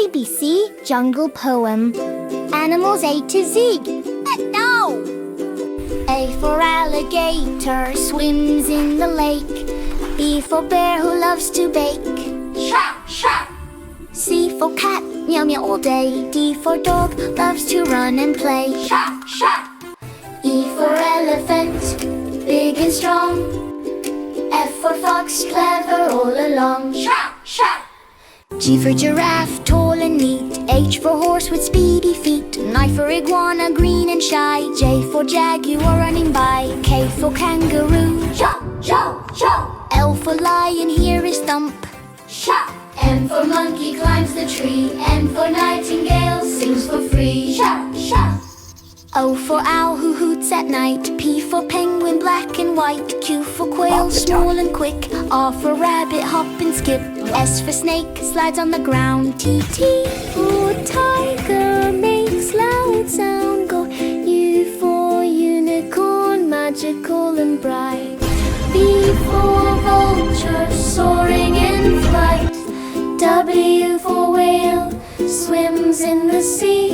ABC Jungle Poem. Animals A to Z. No! A for alligator, swims in the lake. B for bear who loves to bake. C for cat, meow meow all day. D for dog, loves to run and play. E for elephant, big and strong. F for fox, clever all along. G for giraffe, tall and neat. H for horse with speedy feet. I for iguana, green and shy. J for jaguar running by. K for kangaroo, L for lion, here is thump. M for monkey, climbs the tree. N for nightingale, sings for free. O for owl, who hoots at night. P for penguin, black and white. Q for quail, small and quick. R for rabbit, hop and skip. S for snake, slides on the ground. T for tiger, makes loud sound. Go. U for unicorn, magical and bright. V for vulture, soaring in flight. W for whale, swims in the sea.